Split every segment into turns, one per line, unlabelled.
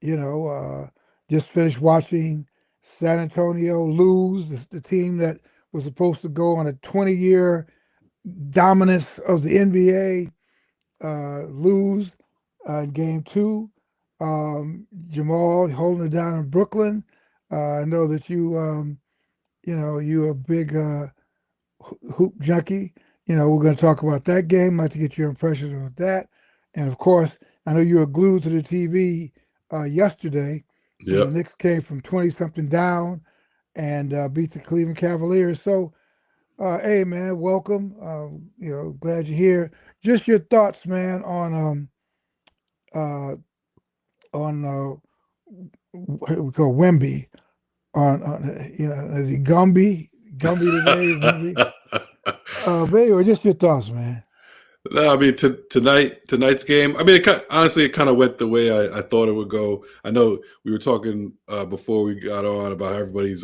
You know, just finished watching San Antonio lose, the team that was supposed to go on a 20-year dominance of the NBA, lose in game two. Jamal holding it down in Brooklyn. I know that you're a big hoop junkie. We're going to talk about that game. I'd like to get your impressions of that. And of course, I know you were glued to the TV yesterday when the
Yep.
Knicks came from 20 something down and beat the Cleveland Cavaliers. So, hey, man, welcome. Glad you're here. Just your thoughts, man, uh, on what we call Wemby. Is he Gumby today? Wemby. But anyway, just your thoughts, man.
No, I mean tonight's game. I mean, honestly, it kind of went the way I thought it would go. I know we were talking before we got on about how everybody's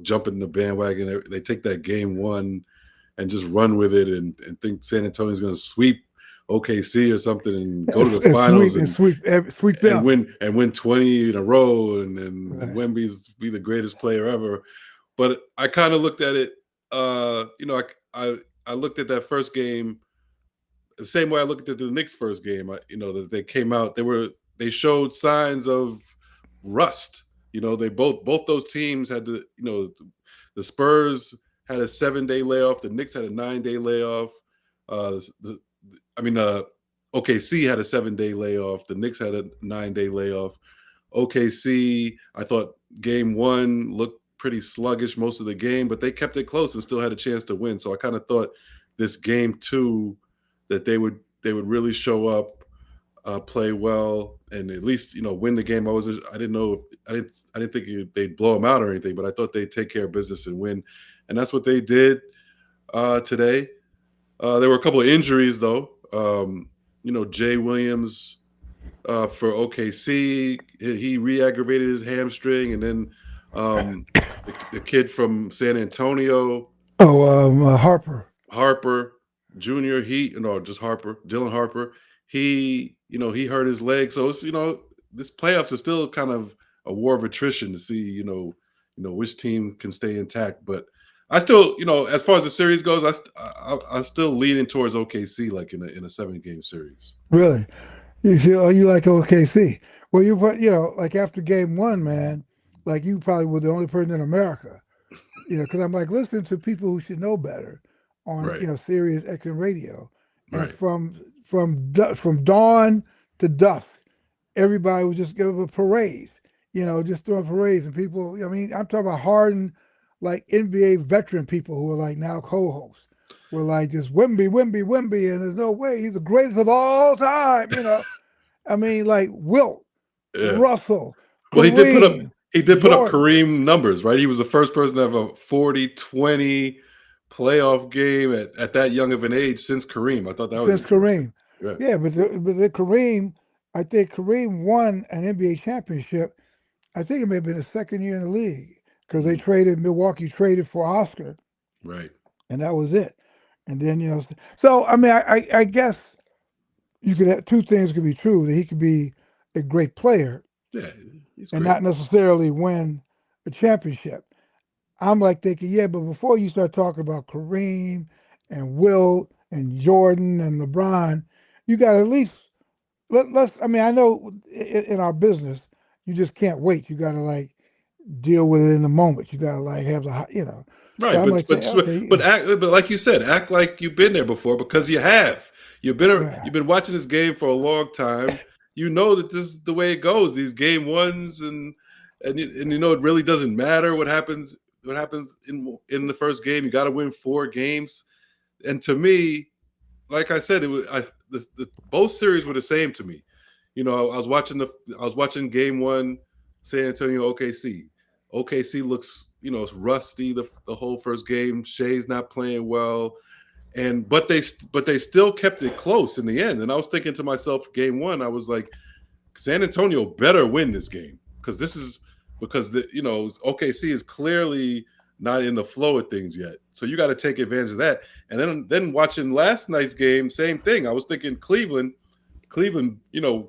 jumping the bandwagon. They take that game one and just run with it and think San Antonio's going to sweep OKC or something and go to the
And
finals
sweep and sweep
and
them.
win 20 in a row and
Right.
Wemby's be the greatest player ever. But I kind of looked at it. I looked at that first game the same way I looked at the Knicks first game. That they came out, they showed signs of rust. They both those teams had the Spurs had a 7-day layoff. The Knicks had a 9-day layoff. Uh, the, I mean, OKC had a 7-day layoff. The Knicks had a 9-day layoff. OKC, I thought game one looked pretty sluggish most of the game, but they kept it close and still had a chance to win. So I kind of thought this game two that they would really show up, play well, and at least win the game. I didn't know if I didn't think they'd blow them out or anything, but I thought they'd take care of business and win, and that's what they did today. There were a couple of injuries though. Jay Williams for OKC, he re-aggravated his hamstring, and then the kid from San Antonio,
Oh, Harper.
Harper Jr. Just Harper, Dylan Harper. He hurt his leg, so it's this playoffs is still kind of a war of attrition to see which team can stay intact. But I still as far as the series goes, I still leaning towards OKC like in a 7-game series.
Really? You see, oh, you like OKC. Well, like after game one, man, like you probably were the only person in America, because I'm like listening to people who should know better on,
Right,
Sirius XM radio. And
right.
from dawn to dusk, everybody was just giving parades, just throwing parades. And people, I mean, I'm talking about hardened, like NBA veteran people who are like now co hosts. Were like just Wimby, Wimby, Wimby, and there's no way he's the greatest of all time. I mean, like Wilt,
Yeah.
Russell,
Well,
Kareem,
he did put up
Jordan,
Kareem numbers, right? He was the first person to have a 40-20 playoff game at that young of an age since Kareem. I thought that was
since
interesting.
Kareem.
Yeah.
Yeah, but the Kareem, I think Kareem won an NBA championship. I think it may have been his second year in the league because
Mhm.
Milwaukee traded for Oscar,
Right.
and that was it. And then so I mean, I guess you could have two things could be true that he could be a great player
Yeah, he's
and
great.
not necessarily win a championship. I'm like thinking, yeah, but before you start talking about Kareem and Wilt and Jordan and LeBron, you got to at least let's. I mean, I know in our business, you just can't wait. You got to like deal with it in the moment. You got to like have the. So
Right,
I'm like saying, okay,
but like you said, act like you've been there before because you have.
right,
You've been watching this game for a long time. You know that this is the way it goes. These game ones and it really doesn't matter what happens in the first game. You got to win 4 games. And to me, like I said, it was both series were the same to me. I was watching game one, San Antonio OKC. OKC looks it's rusty the whole first game. Shea's not playing well, and but they still kept it close in the end. And I was thinking to myself, game one, I was like, San Antonio better win this game because OKC is clearly not in the flow of things yet. So you got to take advantage of that. And then watching last night's game, same thing. I was thinking Cleveland, Cleveland,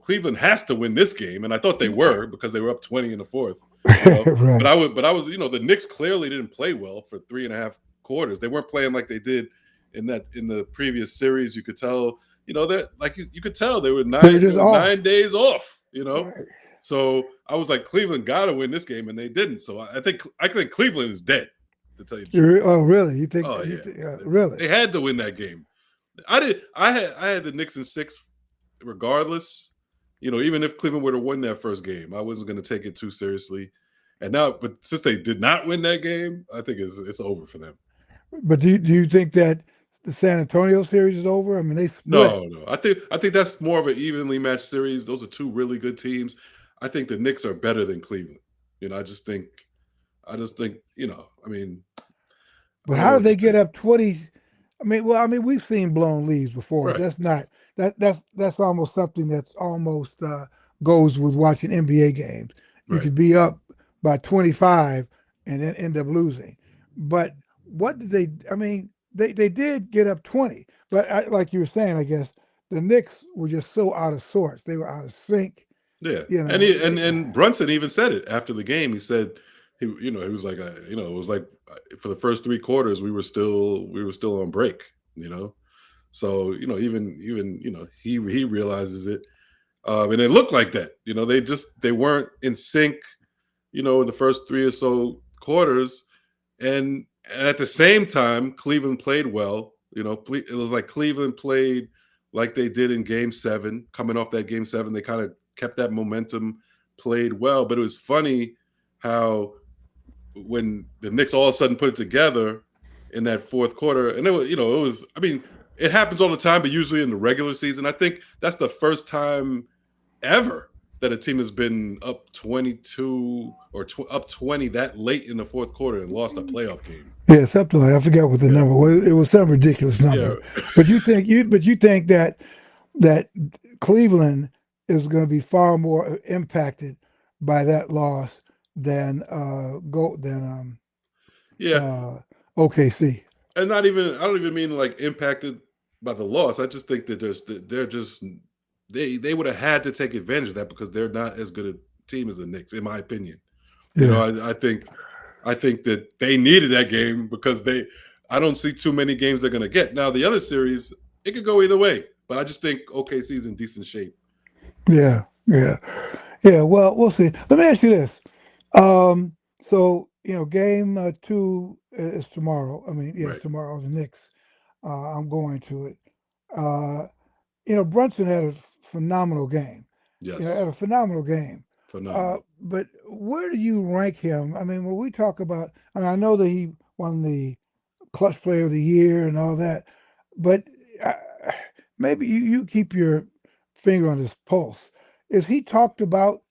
Cleveland has to win this game, and I thought they
Right.
were because they were up 20 in the fourth. You know, but
Right.
I was, the Knicks clearly didn't play well for 3.5 quarters. They weren't playing like they did in the previous series. You could tell, that like you could tell they were
They were
nine they
just
were nine
off.
days off.
Right.
So I was like, Cleveland got to win this game, and they didn't. So I think Cleveland is dead, to tell you the truth.
Oh, really? You think?
Oh yeah,
Really?
they had to win that game. I did. I had the Knicks in six, regardless. Even if Cleveland were to win that first game, I wasn't going to take it too seriously. And now, but since they did not win that game, I think it's over for them.
But do you think that the San Antonio series is over? I mean, they split.
No, no. I think that's more of an evenly matched series. Those are two really good teams. I think the Knicks are better than Cleveland. I just think. I mean, I
But
don't know
how did
what to
they
say.
get up 20? I mean, we've seen blown leads before.
Right,
That's not that's almost something that's almost goes with watching NBA games. You
right.
could be up by 25 and then end up losing. But what did they? I mean, they did get up 20, but like you were saying, I guess the Knicks were just so out of sorts. They were out of sync.
Yeah,
You
and
know,
he and Brunson even said it after the game. He said he was like, it was like for the first 3 quarters we were still on break. You know, so even he realizes it, and it looked like that. They weren't in sync. In the first three or so quarters, and at the same time, Cleveland played well. It was like Cleveland played like they did in Game 7. Coming off that Game 7, they kind of kept that momentum, played well. But it was funny how when the Knicks all of a sudden put it together in that fourth quarter, and it was. I mean, it happens all the time, but usually in the regular season, I think that's the first time ever that a team has been up 22 or up 20 that late in the fourth quarter and lost a playoff game.
yeah, something like I forgot what the
Yeah.
number was. It was some ridiculous
Yeah.
number. But you think that Cleveland is going to be far more impacted by that loss than go than
Yeah.
OKC.
And not even, I don't even mean like impacted by the loss. I just think that they would have had to take advantage of that because they're not as good a team as the Knicks, in my opinion.
Yeah,
I think that they needed that game because I don't see too many games they're going to get. Now the other series, it could go either way, but I just think OKC is in decent shape.
yeah, yeah, yeah. Well, we'll see. Let me ask you this. Um, game two is tomorrow. I mean, yes,
Right.
tomorrow. The Knicks. I'm going to it. Uh, Brunson had a phenomenal game. Had
Yes.
a phenomenal game.
Phenomenal.
But where do you rank him? I mean, when we talk about, I mean, I know that he won the clutch player of the year and all that, but uh, maybe you keep your finger on his pulse. Is he talked about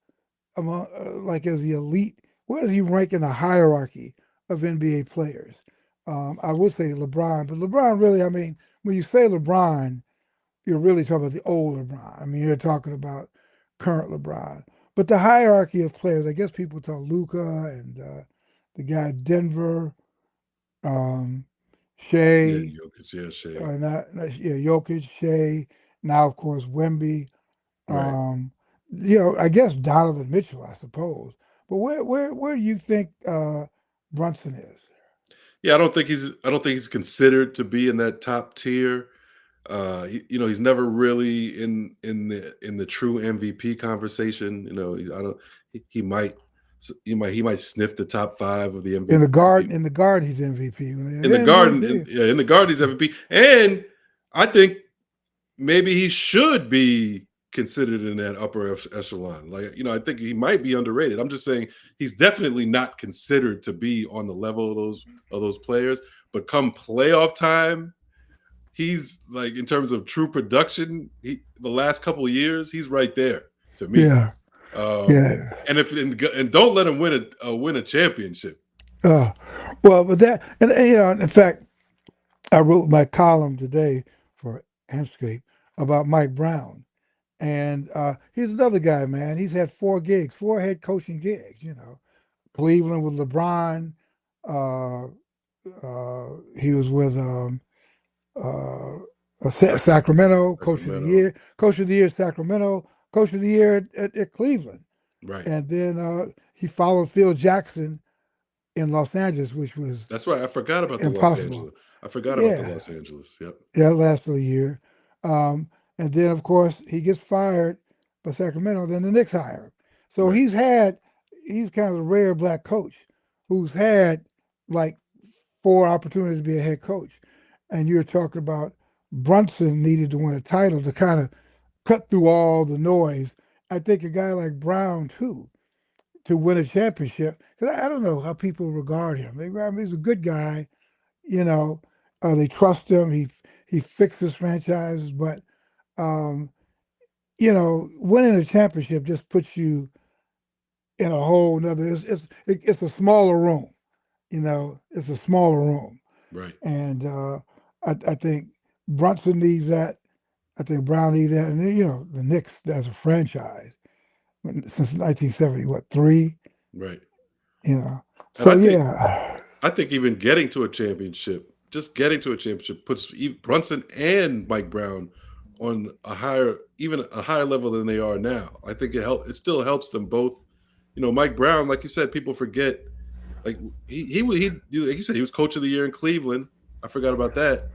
among like as the elite? Where does he rank in the hierarchy of NBA players? I would say LeBron, but LeBron really, I mean, when you say LeBron, you're really talking about the old LeBron. I mean, you're talking about current LeBron. But the hierarchy of players, I guess people talk Luca and the guy Denver, um,
Yeah,
Shea,
Jokic. Yeah, Shea.
yeah, Jokic, Shea. Now, of course, Wemby.
Right.
Um, I guess Donovan Mitchell, I suppose. But where do you think Brunson is
Yeah, I don't think he's considered to be in that top tier. He's never really in the true MVP conversation. I don't. He might sniff the top five of the
in the
MVP
guard? In the guard, he's MVP.
in the garden.
MVP.
In the garden, he's MVP, and I think maybe he should be considered in that upper echelon. Like, I think he might be underrated. I'm just saying he's definitely not considered to be on the level of those players. But come playoff time, he's like, in terms of true production, the last couple of years, he's right there to me.
Yeah,
Um,
yeah.
and don't let him win a championship.
Uh, well, but that, and in fact, I wrote my column today for Amscape about Mike Brown, and he's another guy, man. He's had 4 gigs, 4 head coaching gigs. Cleveland with LeBron. Uh, he was with uh, Sacramento,
Sacramento.
Coach of the Year, Sacramento, Coach of the Year at Cleveland,
Right.
and then he followed Phil Jackson in Los Angeles, which was
That's right. I forgot about the Los
impossible.
Angeles. I forgot about the
Yeah,
Los Angeles. Yep.
yeah, it lasted a year, um, and then of course he gets fired by Sacramento. Then the Knicks hire him. So
Right.
he's kind of the rare black coach who's had like four opportunities to be a head coach. And you're talking about Brunson needed to win a title to kind of cut through all the noise. I think a guy like Brown too to win a championship because I don't know how people regard him. I mean, he's a good guy, you know. They trust him. He fixes franchises, but um, winning a championship just puts you in a whole nother. It's a smaller room. It's a smaller room.
Right.
And I think Brunson needs that. I think Brown needs that. And then, the Knicks as a franchise since 1970, what, three?
Right.
You know.
And
So, yeah,
I think even getting to a championship, just getting to a championship, puts Brunson and Mike Brown on even a higher level than they are now. I think it still helps them both. Mike Brown, like you said, people forget. Like like you said, he was coach of the year in Cleveland. I forgot about that,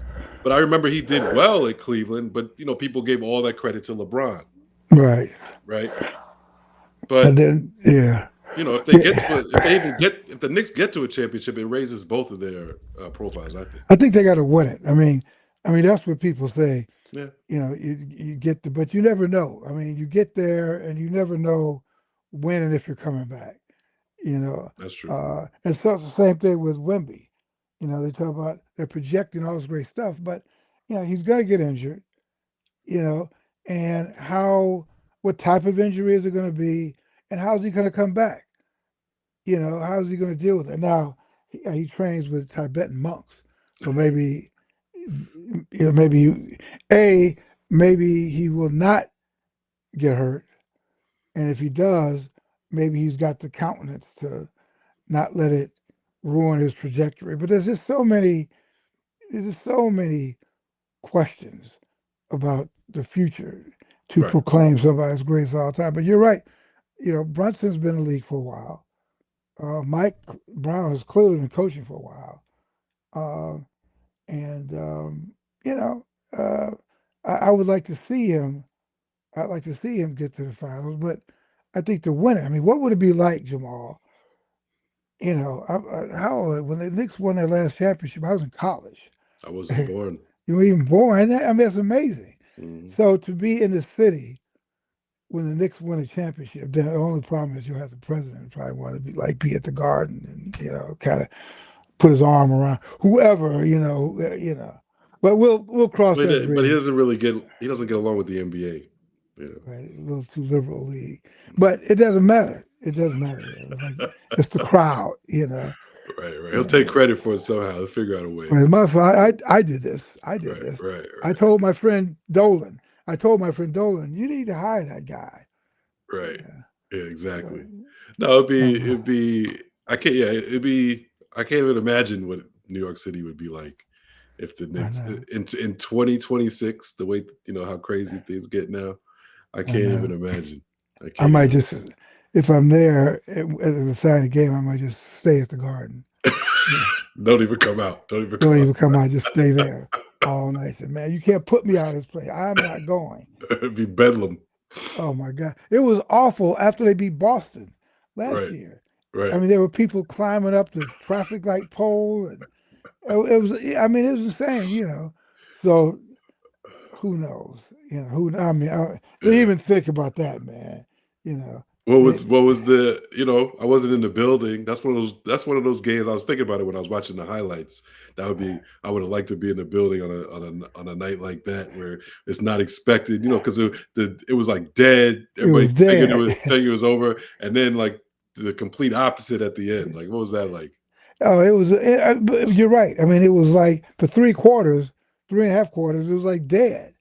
but I remember he did well at Cleveland. But people gave all that credit to LeBron,
right.
right?
And
But
then, yeah.
if they get
Yeah.
to if the Knicks get to a championship, it raises both of their profiles. I think.
I think they got to win it. I mean, that's what people say.
Yeah,
You get the, but you never know. I mean, you get there and you never know when and if you're coming back.
that's true.
And so it's the same thing with Wemby. They talk about they're projecting all this great stuff, but he's going to get injured. You know, and what type of injury is it going to be, and how's he going to come back? How's he going to deal with it? Now he trains with Tibetan monks, so maybe a maybe he will not get hurt, and if he does, maybe he's got the countenance to not let it ruin his trajectory. But there's just so many questions about the future to
Right.
proclaim somebody as greatest of all time. But you're right. Brunson's been in the league for a while. Mike Brown has clearly been coaching for a while. Uh, and, you know, uh, I would like to see him. I'd like to see him get to the finals, but I think to win it, I mean, what would it be like, Jamal? When the Knicks won their last championship, I was in college.
I wasn't born.
You were even born. I mean, that's amazing.
Hmm.
So to be in the city when the Knicks win a championship, then the only problem is you'll have the president probably want to be at the Garden and kind of put his arm around whoever But we'll cross that
But
bridge.
he doesn't get along with the NBA.
Right, a little too liberal league, but it doesn't matter. It doesn't matter. It's like it's the crowd.
Right, right. He'll take
Yeah.
credit for it somehow. He'll figure out a way.
Right, I did this. I did
Right,
this.
right,
I
right,
told my friend Dolan. You need to hire that guy.
right.
Yeah.
Yeah,
So,
exactly. No,
um,
it'd be. I can't. Yeah, it'd be. I can't even imagine what New York City would be like if the
I
Knicks
know.
in 2026. The way how crazy things get now. I
I
can't even
know.
imagine. I
I
can't
might
even.
just, if I'm there at the side of the game, I might just stay at the Garden. Yeah.
Don't even come out. Don't even come
Don't even come
outside.
out. Just stay there all night. Say, man, you can't put me out of this place. I'm not going.
It'd be bedlam.
Oh my God. It was awful after they beat Boston last
Right,
year. I
right.
mean, there were people climbing up the traffic light pole, and it was. I mean, it was insane. So who knows? Who? I mean, they
Yeah.
even think about that, man. You know, they,
What was the I wasn't in the building. That's one of those games. I was thinking about it when I was watching the highlights. That would be I would have liked to be in the building on a night like that where it's not expected, because it was like dead.
it
Everybody
was
figured
dead.
it was over, and then like the complete opposite at the end. Like what was that like?
Oh, it was. But you're right. I mean, it was like for 3 quarters, 3.5 quarters, it was like dead.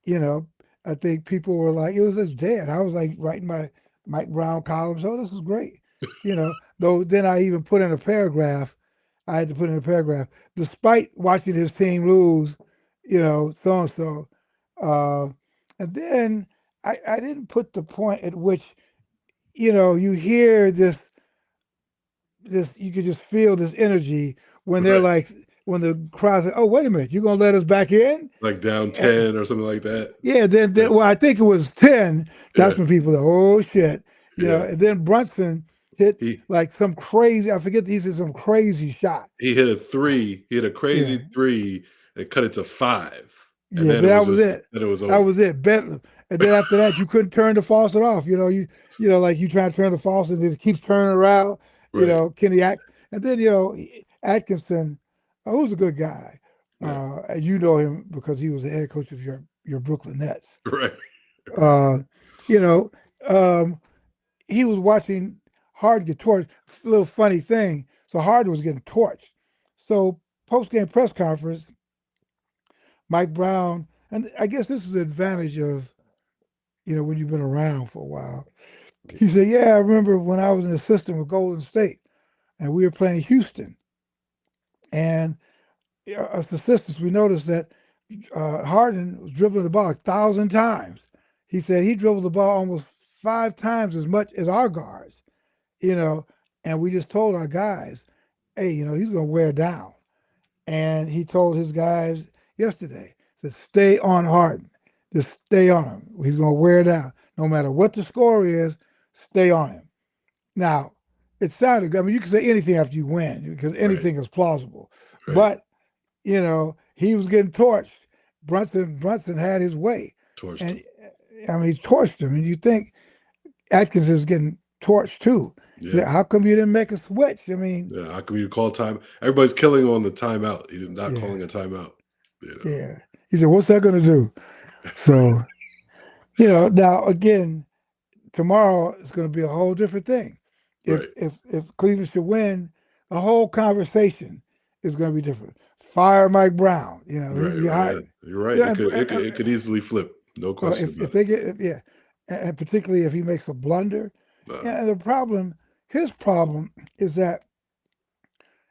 You know, I think people were like, it was just dead. I was like writing my Mike Brown columns. Oh, this is great. Though then I even put in a paragraph. I had to put in a paragraph. Despite watching his team lose, so and so. Uh, and then I didn't put the point at which, you hear this, you could just feel this energy when they're
Right.
like, when the crowd's like, oh, wait a minute, you're going to let us back in?
Like down
Eh,
10 or something like that.
Yeah,
Yeah.
well, I think it was 10.
Yeah.
That's when people are, oh, shit.
Yeah.
And then Brunson hit
He
like some crazy, I forget, he said some crazy shot.
he hit a three. He hit a
Yeah.
crazy three and cut it to 5. And
Yeah,
then it
that
was
was
just
it.
then it was
That
over.
was it. Bentley. And then after that, you couldn't turn the faucet off. Like you try to turn the faucet, and it keeps turning around.
Right.
Kenny and then Atkinson, who's a good guy.
Yeah.
And you know him because he was the head coach of your Brooklyn Nets.
Right.
Uh, you know, um, he was watching Harden get torched. Little funny thing. So Harden was getting torched. So post game press conference, Mike Brown, and I guess this is the advantage of when you've been around for a while. He said, "Yeah, I remember when I was an assistant with Golden State, and we were playing Houston, and as assistants, we noticed that Harden was dribbling the ball 1,000 times. He said he dribbled the ball almost 5 times as much as our guards, you know, and we just told our guys, hey, he's going to wear down." And he told his guys yesterday to stay on Harden. Just stay on him. He's going to wear down. No matter what the score is, stay on him. Now, it sounded good. I mean, you can say anything after you win because
Right.
anything is plausible.
Right.
But, he was getting torched. Brunson had his way.
Torched
And
him.
I mean, he torched him. And you think Atkins is getting torched too.
Yeah.
How come you didn't make a switch? I mean,
Yeah. How come you call time? Everybody's killing on the timeout. He's not
yeah,
calling a timeout. You know.
yeah. He said, what's that going to do?
Right.
So, now again, tomorrow is going to be a whole different thing. If
Right.
if if Cleveland should win, the whole conversation is going to be different. Fire Mike Brown.
Right.
He
Right. Yeah.
hired.
You're right.
Yeah,
It could easily flip. No question
if
about
they get yeah, and particularly if he makes a blunder.
it.
Yeah, and his problem is that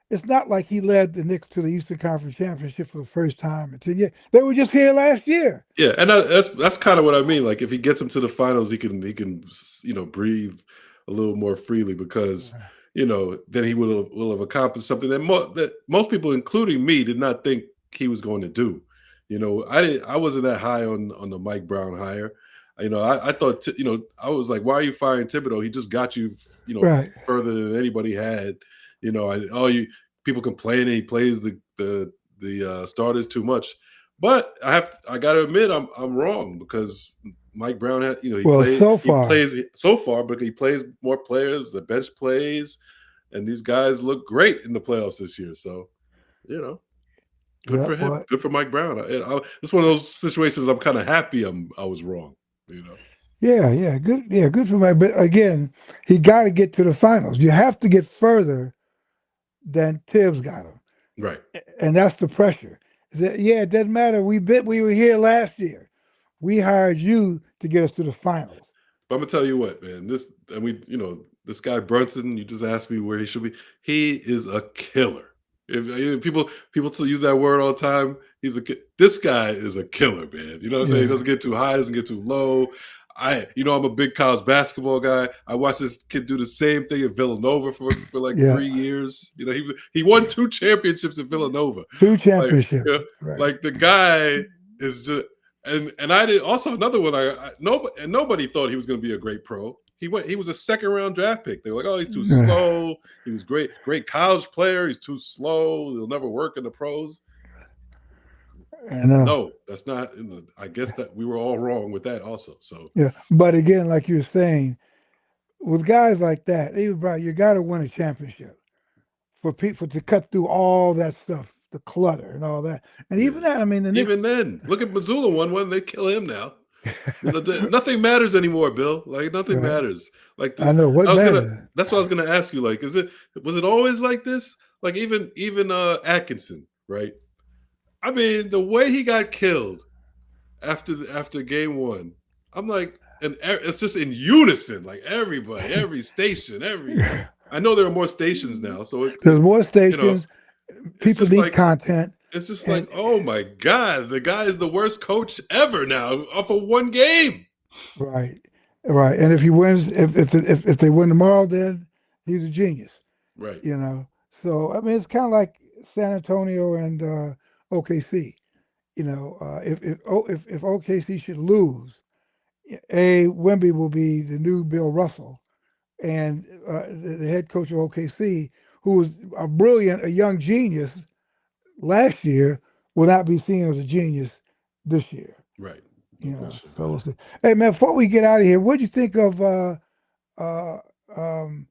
it's not like he led the Knicks to the Eastern Conference Championship for the first time in 10 years. They were just here last year.
Yeah, and that's kind of what I mean. Like if he gets him to the finals, he can breathe a little more freely because then he will have accomplished something that most people, including me, did not think he was going to do. I wasn't that high on the Mike Brown hire. I thought I was like, why are you firing Thibodeau? He just got you
Right.
further than anybody had. You people complaining he plays the starters too much. But I got to admit I'm wrong because Mike Brown had
Well, so
he
far,
plays so far, but he plays more players. The bench plays, and these guys look great in the playoffs this year. So you know, good
yeah.
for him.
Well,
Good for Mike Brown. It's one of those situations I'm kind of happy I was wrong.
yeah, good, yeah, good for Mike. But again, he got to get to the finals. You have to get further than Tibbs got him,
Right.
and that's the pressure. Yeah, it doesn't matter. We were here last year. We hired you to get us to the finals.
But I'm gonna tell you what, man. This guy Brunson. You just asked me where he should be. He is a killer. If people still use that word all the time, this guy is a killer, man. You know what I'm saying? He
Yeah,
doesn't get too high, doesn't get too low. I'm a big college basketball guy. I watched this kid do the same thing at Villanova for like
yeah.
3 years. He won 2 championships at Villanova.
Two
Like,
championships. Right.
like the guy is just and I did also another one. Nobody thought he was going to be a great pro. He was a second round draft pick. They were like, oh, he's too slow. He was great college player. He's too slow. He'll never work in the pros.
I know.
No, that's not. I guess that we were all wrong with that also. So
Yeah, but again, like you were saying, with guys like that, even Brian, you got to win a championship for people to cut through all that stuff, the clutter and all that. And
yeah.
even that, I mean, the Knicks.
Even then, look at Missoula won one. They kill him now. Nothing matters anymore, Bill. Like nothing
Right.
matters. Like
I know what matters.
That's what I was gonna ask you. Like, was it always like this? Like even Atkinson, right? I mean, the way he got killed after game one, I'm like, and it's just in unison. Like everybody, every station, I know there are more stations now, so
There's more
you know,
stations.
it's
People
just
need
like
content.
It's just like,
And
oh my God, the guy is the worst coach ever now off of one game.
right, right. And if he wins, if they win tomorrow, then he's a genius.
Right,
You know. So I mean, it's kind of like San Antonio and OKC. You know, if OKC should lose, Wemby will be the new Bill Russell, and the head coach of OKC, who was a young genius last year, will not be seen as a genius this year.
right. No
You know,
question
so
about
we'll
it.
see. Hey man, before we get out of here, what do you think of uh, um,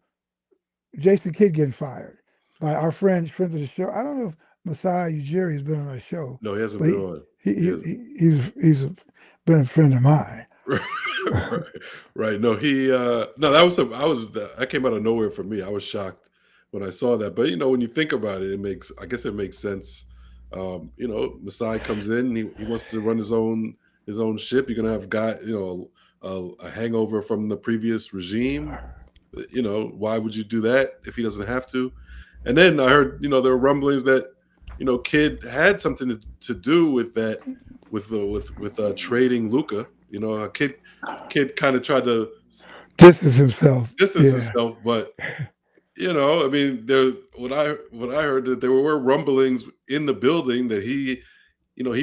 Jason Kidd getting fired by our friend of the show? I don't know if Messiah Ujiri has been on our show,
No, he hasn't
but
been on. He hasn't.
been a friend of mine.
right, right. No, no, that was that came out of nowhere for me. I was shocked when I saw that. But when you think about it, I guess it makes sense. Masai comes in, he wants to run his own ship. You're gonna have a hangover from the previous regime. Why would you do that if he doesn't have to? And then I heard, there were rumblings that, Kid had something to do with that, with trading Luca. Kid kind of tried to
Distance himself.
distance
Yeah.
himself, but I mean, what I heard that there were rumblings in the building that he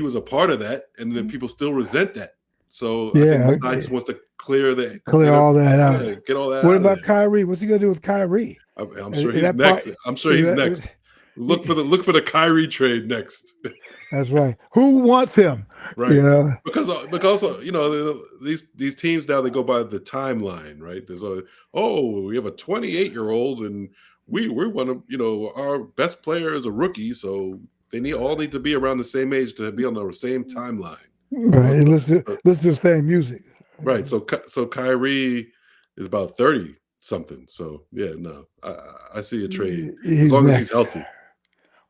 was a part of that, and that people still resent that. So I think
Yeah.
Masai just wants to clear that,
Clear
get it,
all that out.
yeah, get all that
What
out of
about
there.
Kyrie? What's he gonna do with Kyrie?
I'm sure
Is
he's
that part?
next. I'm sure
Is
he's
that?
next. Look for the Kyrie trade next,
That's right. Who wants him?
right?
You know.
Because these teams now, they go by the timeline, right? We have a 28-year-old, and we want to, our best player is a rookie, so they need to be around the same age to be on the same timeline, you know.
Right. Listen to the same music.
Right. So Kyrie is about 30 something. So yeah, no, I see a trade as
He's
long as he's
next.
healthy.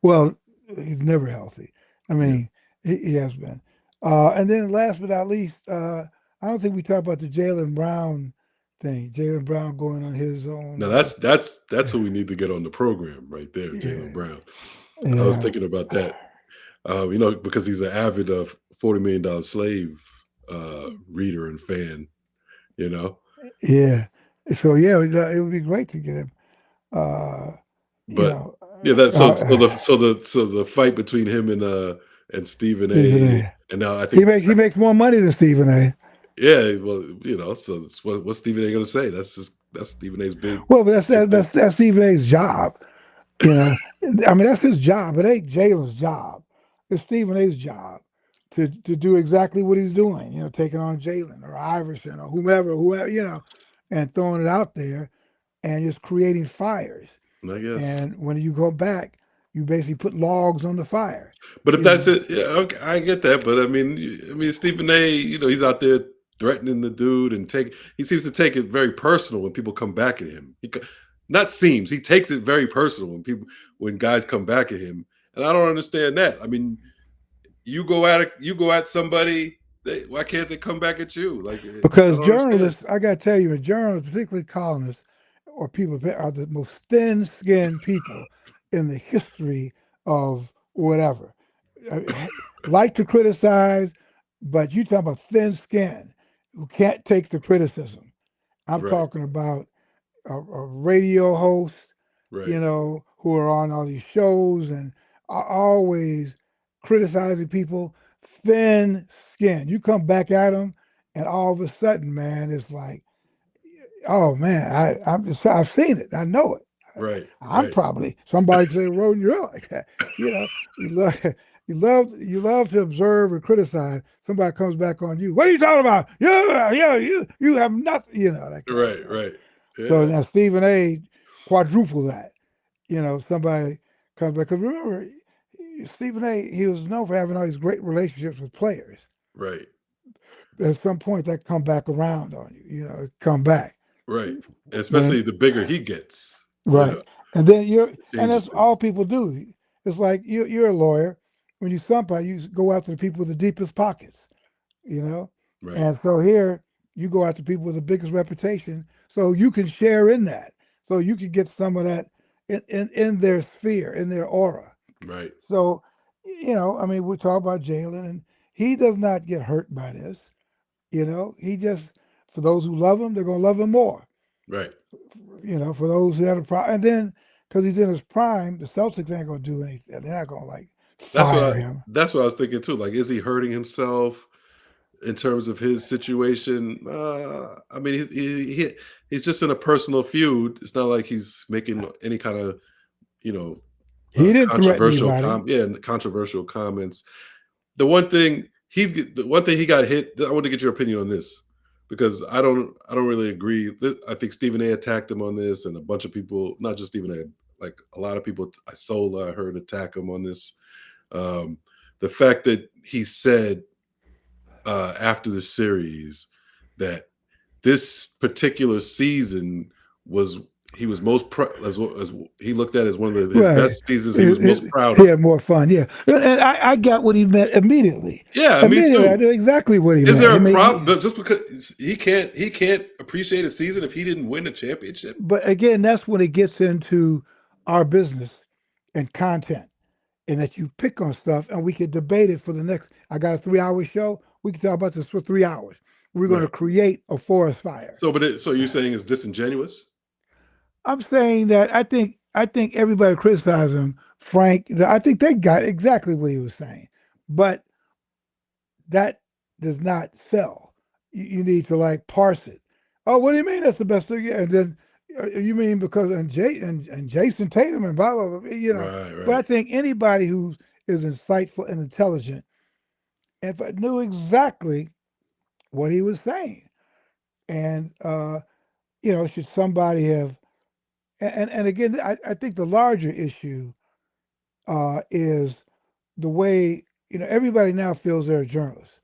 Well, he's never healthy. I
Yeah.
mean, he has been. And then last but not least, I don't think we talked about the Jalen Brown thing. Jalen Brown going on his own.
Now that's who we need to get on the program right there, Jalen
Yeah,
Brown. I was
yeah,
thinking about that, because he's an avid $40 million slave reader and fan. You know,
yeah. So yeah, it would be great to get him. Uh, you
but
know,
yeah, that so the fight between him and Stephen
Stephen
A.
A.
And now I think,
He makes more money than Stephen A.
yeah, well, so what's Stephen A. going to say? That's Stephen A.'s
Well, but
big thing.
that's Stephen A's job. You know, I mean, that's his job. It ain't Jalen's job. It's Stephen A's job to do exactly what he's doing. You know, taking on Jalen or Iverson or whoever, and throwing it out there and just creating fires.
I guess.
And when you go back, you basically put logs on the fire.
But if
You
that's
know,
it, yeah, okay, I get that. But I mean, Stephen A. He's out there threatening the dude, and he seems to take it very personal when people come back at him. Not seems, he takes it very personal when guys come back at him, and I don't understand that. I mean, you go at somebody, why can't they come back at you? Like, I
because
don't understand.
journalists, I got to tell you, journalists, particularly columnists or people, are the most thin-skinned people in the history of whatever. Like to criticize, but you talk about thin skin who can't take the criticism. I'm
Right,
talking about a radio host,
right,
who are on all these shows and are always criticizing people. Thin skin. You come back at them, and all of a sudden, man, it's like, oh man, I've seen it. I know it.
right,
I'm
right,
probably somebody say, "Roden, you're like that." You know, you love you love to observe and criticize. Somebody comes back on you. What are you talking about? Yeah, you have nothing. That kind of
right,
stuff.
right.
So
Yeah,
now Stephen A. quadruple that. Somebody comes back because remember, Stephen A. He was known for having all these great relationships with players.
right,
At some point, that come back around on you. Come back.
right. And
But
especially the bigger he gets,
right. And then and
changes
that's all
things.
people do. It's like you're a lawyer. When you somebody, you go after the people with the deepest pockets, you know?
Right,
And so here, you go after people with the biggest reputation, so you can share in that. So you can get some of that in their sphere, in their aura.
right.
So I mean, we talk about Jalen, and he does not get hurt by this. He just, for those who love him, they're going to love him more.
Right.
For those who had a problem, and then because he's in his prime, the Celtics ain't going to do anything. They're not going to like
That's what
fire
I.
him.
That's what I was thinking too. Like, is he hurting himself in terms of his situation? I mean, he's just in a personal feud. It's not like he's making any kind of you know
He didn't threaten
controversial
anybody.
controversial comments. The one thing he got hit. I want to get your opinion on this because I don't really agree. I think Stephen A. attacked him on this, and a bunch of people, not just Stephen A. Like a lot of people, I heard attack him on this. Um, the fact that he said after the series that this particular season was he was most as he looked at as one of his
Right.
best seasons he was most proud
He
of.
had more fun. Yeah, and I got what he meant immediately.
Yeah, me
Immediately, I
too.
knew exactly what he
Is
meant.
there
I
a
mean,
problem just because he can't appreciate a season if he didn't win a championship?
but again, that's when it gets into our business and content, and that you pick on stuff, and we could debate it for the next. I got a 3 hour show. We can talk about this for 3 hours. We're going to
Right.
create a forest fire.
So you're saying it's disingenuous?
I'm saying that I think everybody criticized him. Frank, I think they got exactly what he was saying, but that does not sell. You need to like parse it. Oh, what do you mean that's the best thing? Yeah, and then you mean because and Jason Tatum and blah blah blah.
Right,
But I
right,
think anybody who is insightful and intelligent, if I knew exactly what he was saying, and should somebody have and again, I think the larger issue is the way everybody now feels they're a journalist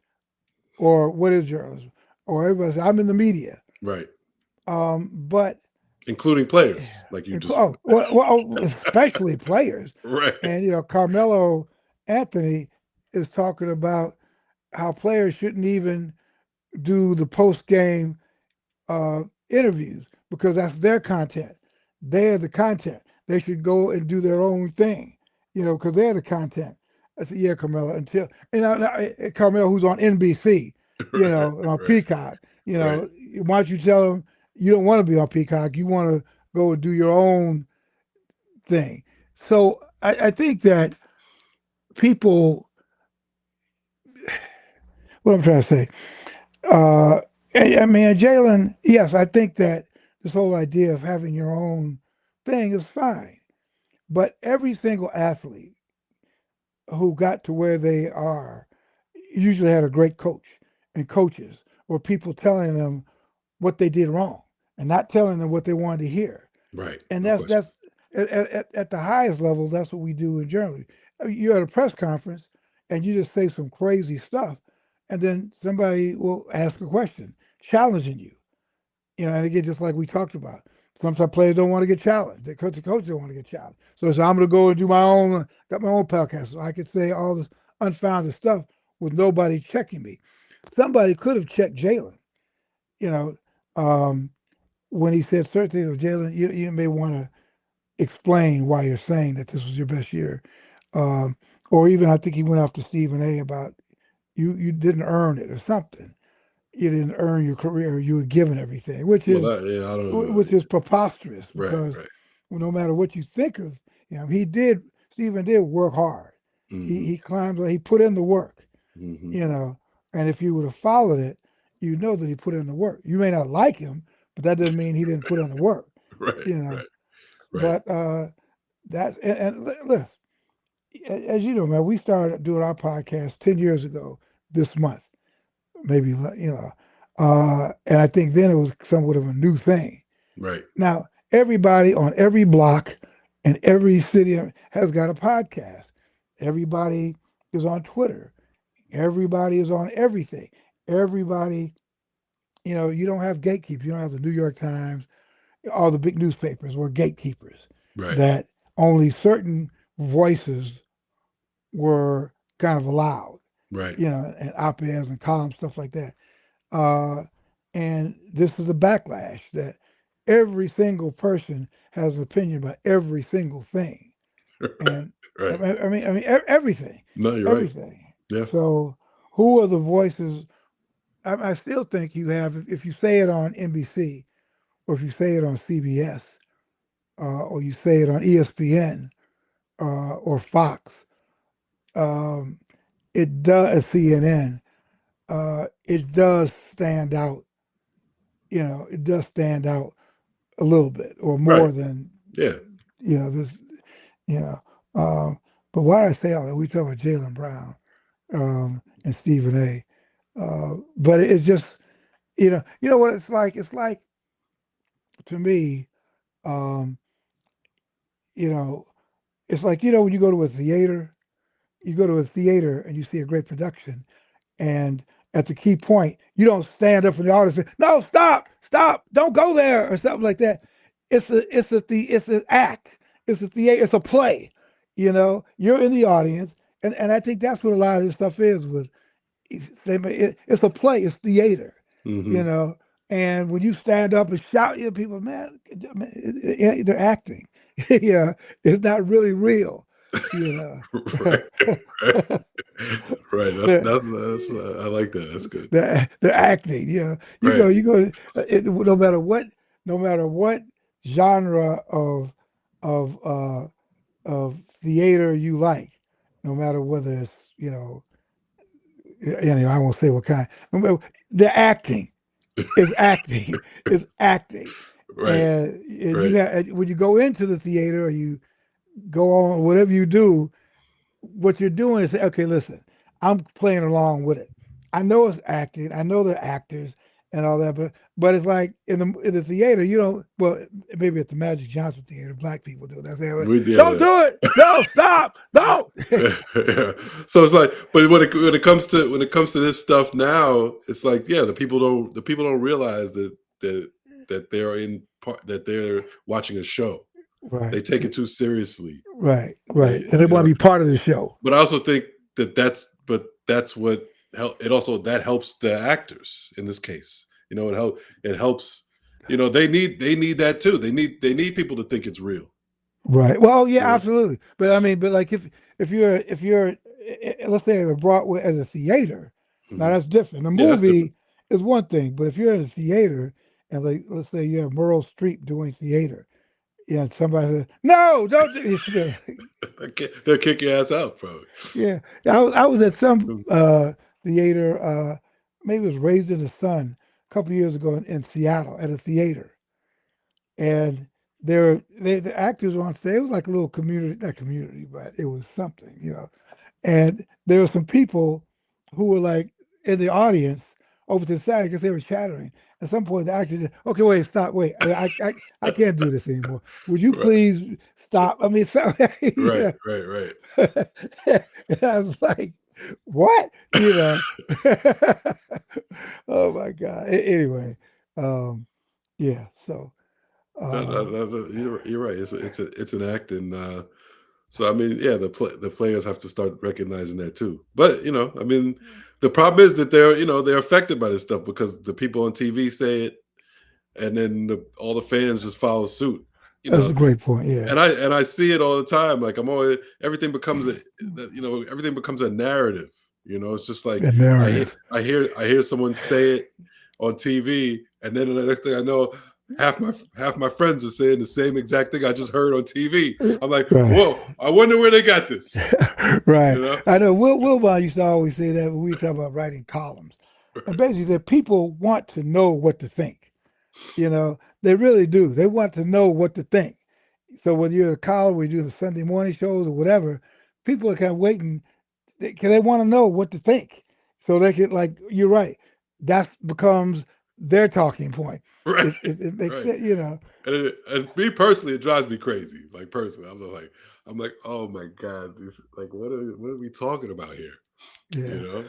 or what is journalism, or everybody says I'm in the media.
right.
But
Including players, like you just
especially players,
right,
and Carmelo Anthony is talking about how players shouldn't even do the post game uh, interviews because that's their content. They're the content. They should go and do their own thing, because they're the content. I said, yeah, Carmelo. Until Carmelo, who's on NBC,
right,
on
right,
Peacock,
right,
why don't you tell them you don't want to be on Peacock? You want to go and do your own thing. So I think that people, what I'm trying to say, uh, I mean, Jalen, yes, I think that this whole idea of having your own thing is fine. But every single athlete who got to where they are usually had a great coach and coaches or people telling them what they did wrong and not telling them what they wanted to hear.
right.
And
No question.
that's at the highest level, that's what we do in journalism. You're at a press conference and you just say some crazy stuff, and then somebody will ask a question challenging you. And again, just like we talked about, sometimes players don't want to get challenged. The coach don't want to get challenged. So I'm going to go and do my own, got my own podcast, so I could say all this unfounded stuff with nobody checking me. Somebody could have checked Jalen, you know, um, when he said certain things of Jalen. You may want to explain why you're saying that this was your best year, um, or even I think he went off to Stephen A. about you didn't earn it or something. You didn't earn your career. You were given everything, which
Well,
is
I don't.
which is preposterous
Right,
because
right.
no matter what you think of he did. Stephen did work hard. He
Hmm.
he climbed. He put in the work.
Hmm.
You know, and if you would have followed it, you know that he put in the work. You may not like him, but that doesn't mean he didn't put in the work.
Right,
You know,
right, right,
but that's listen. As you know, man, we started doing our podcast 10 years ago this month, maybe and I think then it was somewhat of a new thing.
right,
Now, everybody on every block and every city has got a podcast. Everybody is on Twitter. Everybody is on everything. Everybody, you don't have gatekeepers. You don't have the New York Times. All the big newspapers were gatekeepers
right,
that only certain voices were kind of allowed,
right,
and op-eds and columns, stuff like that. Uh, and this is a backlash that every single person has an opinion about every single thing. and
Right.
everything,
No, you're right.
everything.
Yeah.
So, who are the voices? I still think you have, if you say it on NBC or if you say it on CBS or you say it on ESPN or Fox, um, it does CNN. It does stand out. It does stand out a little bit or
Right.
more than
Yeah.
this. You know, um, but why did I say all that? We talk about Jalen Brown and Stephen A. But it's just what it's like. It's like to me, um, you know, it's like when you go to a theater, and you see a great production, and at the key point, you don't stand up from the audience and say, "No, stop, stop, don't go there," or something like that. It's an act. It's a theater. It's a play. You're in the audience, and I think that's what a lot of this stuff is. It's a play. It's theater. You
Hmm.
know, and when you stand up and shout, people, man, they're acting. Yeah, it's not really real. You know,
Right. Right. Right.
they're,
I like that. That's good.
they're acting.
Right.
You go. No matter what genre of theater you like, no matter whether it's anyway, I won't say what kind. The acting is acting is acting,
Right.
and
Right.
when you go into the theater or you go on whatever you do, what you're doing is say, okay, listen, I'm playing along with it. I know it's acting. I know they're actors and all that, but it's like in the theater, you don't. Well, maybe at the Magic Johnson Theater, black people do that. They like,
We did
don't
that.
do it. No, stop. No.
Yeah. So it's like, but when it comes to this stuff now, it's like, yeah, the people don't realize that they're in part that they're watching a show. They
Right,
take it too seriously.
right,
They
right. And they want to be part of the show.
but I also think that's what it also that helps the actors in this case. It helps. They need that too. They need people to think it's real.
Right. Well,
You
yeah,
know.
absolutely. But I mean, but like if you're let's say a Broadway as a theater, now
Hmm.
that's different. A
Yeah, that's different.
movie is one thing, but if you're in a theater and like let's say you have Meryl Streep doing theater, and somebody says, "No, don't do this."
They'll kick your ass out, probably.
Yeah, I was at some theater. Maybe it was Raised in the Sun a couple years ago in Seattle at a theater, and the actors were on stage. It was like a little community, not community, but it was something. And there were some people who were like in the audience over to the side because they were chattering. At some point, the actor said, "Okay, wait, stop, wait, I can't do this anymore. Would you
Right,
please stop?" I mean, so,
right,
yeah.
right, right.
And I was like, "What?" Oh my God. Anyway, um, yeah. So.
No, no,
Uh,
no, no, you're right. It's an act, and so I mean, yeah, the players have to start recognizing that too. But I mean, the problem is that they're affected by this stuff because the people on TV say it, and then all the fans just follow suit. You
that's a
know,
great point. Yeah,
and I see it all the time. Like I'm always everything becomes a narrative. It's just like
the narrative.
I hear someone say it on TV, and then the next thing I know, half my friends are saying the same exact thing I just heard on TV. I'm like,
Right.
whoa! I wonder where they got this.
Right.
You know?
I know Wilbon used to always say that when we talk about writing columns. And basically that people want to know what to think. They really do. They want to know what to think. So whether you're a column, whether you do the Sunday morning shows or whatever, people are kind of waiting because they want to know what to think. So they can, like, you're right. That becomes their talking point.
Right,
If it makes
right.
sense.
And me personally, it drives me crazy. Like personally, I'm like, oh my god, this like what are we talking about here? You
Yeah.
know?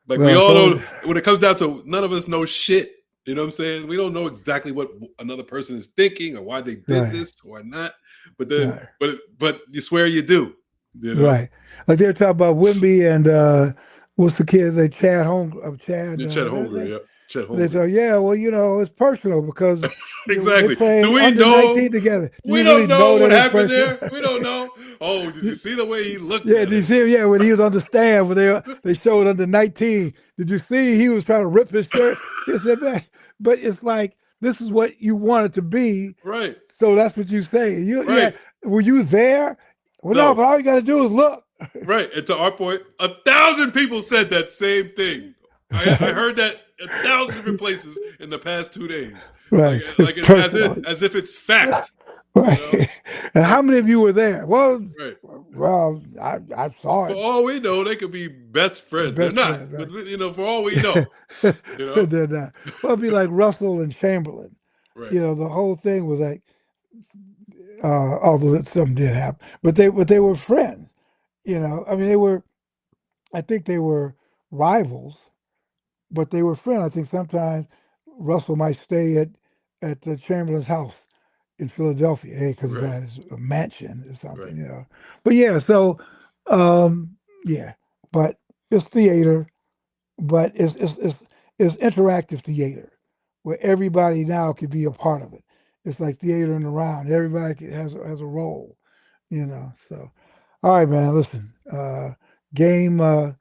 Like we
Well,
all
so
know when it comes down to none of us know shit. You know what I'm saying? We don't know exactly what another person is thinking or why they did
right,
this or not. But then,
right.
but you swear you do. You know,
Right. Like they were talking about Wimby and what's the kid's name? Chad Home Chad
you Chet
that,
Holmgren,
that
yeah. Chet
They
Holmgren.
say, yeah, well, it's personal because they
Exactly. Do
playing
we
under 19
know?
together. Do
We
you really
don't know
know
what
that it's
happened
personal?
there. We don't know. Oh, did you see the way he looked
Yeah,
at
did you
him?
see him? Yeah, when he was on the stand, when they showed under 19. Did you see he was trying to rip his shirt? He said, man, but it's like this is what you want it to be,
Right.
so that's what you say. Yeah,
Right.
were you there? Well, no,
No.
but all you got to do is look.
Right. And to our point, 1,000 people said that same thing. I heard that 1,000 different places in the past 2 days.
Right, it's
As
personal.
if it's fact. You know.
Right. And
Like
how many of you were there?
right.
Well, I saw
For
it.
all we know, they could be best friends. They're
Best
not,
friend,
but
right?
for all we know, you know.
They're not. Well, it'd be like Russell and Chamberlain.
Right.
The whole thing was like, although something did happen, but they were friends. I mean, they were. I think they were rivals, but they were friends. I think sometimes Russell might stay at the Chamberlain's house in Philadelphia, because he
Right.
has a mansion or
Right.
something. But yeah, so yeah, but it's theater, but it's interactive theater where everybody now could be a part of it. It's like theater in the round. Has a role, So, all right, man. Listen, game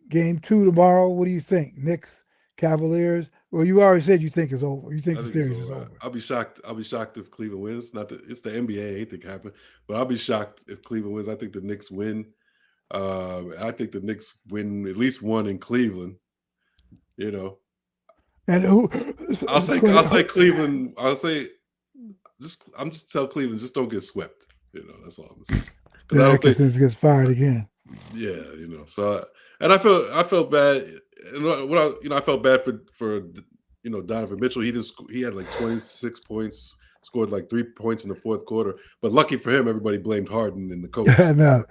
game two tomorrow. What do you think? Knicks, Cavaliers. Well, you already said you think it's over. You think
I
the
think it's
series is
over.
over.
I'll be shocked. I'll be shocked if Cleveland wins. Not that it's the NBA. Anything can happen, but I'll be shocked if Cleveland wins. I think the Knicks win. I think the Knicks win at least one in Cleveland. You know,
And who?
I'll say Cleveland. I'll say I'm just tell Cleveland just don't get swept. That's all I'm gonna say. Because I
Then
don't think
Atkinson gets fired again.
yeah, So and I felt bad. And I felt bad for Donovan Mitchell. He had like 26 points, scored like 3 points in the fourth quarter. But lucky for him, everybody blamed Harden and the
I
coach,
know,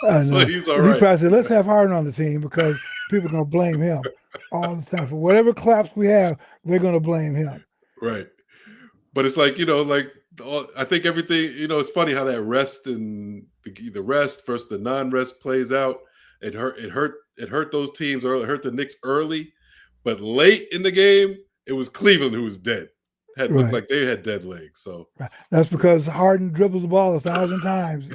I
so
know.
he's all
He
right.
probably said, "Let's have Harden on the team because people are gonna blame him all the time for whatever claps we have. They're gonna blame him."
Right. But it's like I think everything. It's funny how that rest and the rest versus the non-rest plays out. It hurt those teams early. It hurt the Knicks early, but late in the game, it was Cleveland who was dead. Had looked
Right.
like they had dead legs. So
Right. That's because Harden dribbles the ball 1,000 times.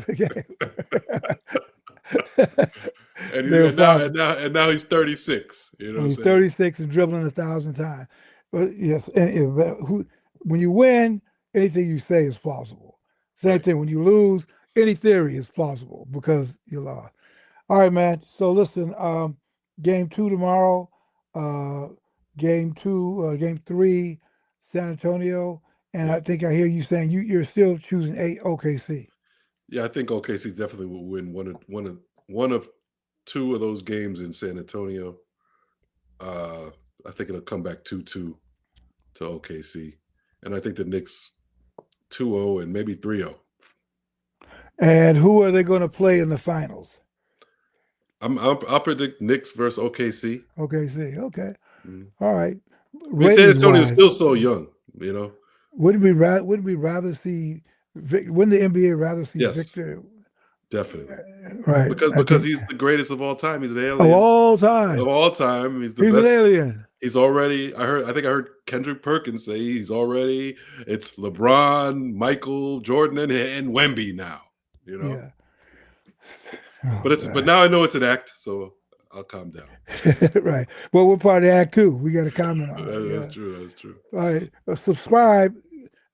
and
They're fine.
now he's 36. You know what
And
I'm
he's
saying?
36 and dribbling 1,000 times. But yes, and when you win, anything you say is plausible. Same
Right.
thing when you lose, any theory is plausible because you lost. All right, man. So listen, game two tomorrow, uh, game three, San Antonio, and
Yeah.
I think I hear you saying you're still choosing OKC.
Yeah. I think OKC definitely will win one of two of those games in San Antonio. Uh, I think it'll come back 2-2 to OKC, and I think the Knicks 2-0 and maybe 3-0.
And who are they going to play in the finals?
I'll predict Knicks versus OKC.
OKC. Okay.
Mm.
All right.
I mean, San
Ratings
Antonio is
wise,
still so young. You know.
would we rather see wouldn't the NBA rather see
Yes,
Victor?
definitely.
Right. I
Because
think
he's the greatest of all time. He's an
of
alien
all
of
time,
all time. He's the
he's an
best.
alien.
He's already. I think I heard Kendrick Perkins say he's already. It's LeBron, Michael Jordan, and Wemby now. You know.
Yeah. Oh
But
God.
now I know it's an act, so I'll calm down.
Right. Well, we're part of Act Two. We got to comment on it.
That's
Yeah.
true. That's true.
All right. Subscribe.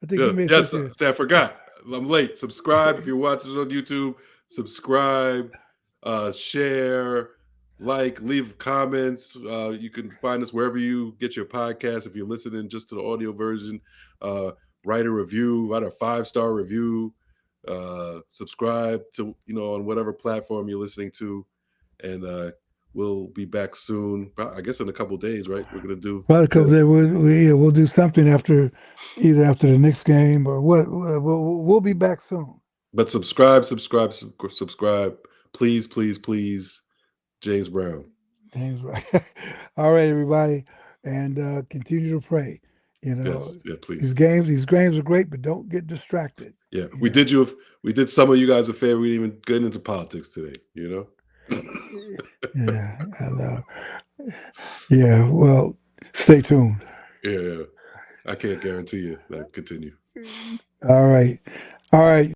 I think you
Yeah.
may have
Yes.
said this.
See, I forgot. I'm late. Subscribe if you're watching it on YouTube. Subscribe, share, leave comments. You can find us wherever you get your podcast. If you're listening just to the audio version, write a review, write a 5-star review. Subscribe to on whatever platform you're listening to, and we'll be back soon. I guess in a couple of days, right? We're gonna do.
Well, a couple days, we'll do something either after the next game or what. We'll be back soon.
But subscribe. Please, please, please, James Brown.
James, right. All right, everybody, and continue to pray.
Yes, yeah,
These
please.
games are great, but don't get distracted.
Yeah,
You
we
know?
did some of you guys a favor. We didn't even get into politics today.
Yeah, I know. Yeah, well, stay tuned.
Yeah, I can't guarantee you that continue.
All right. All right.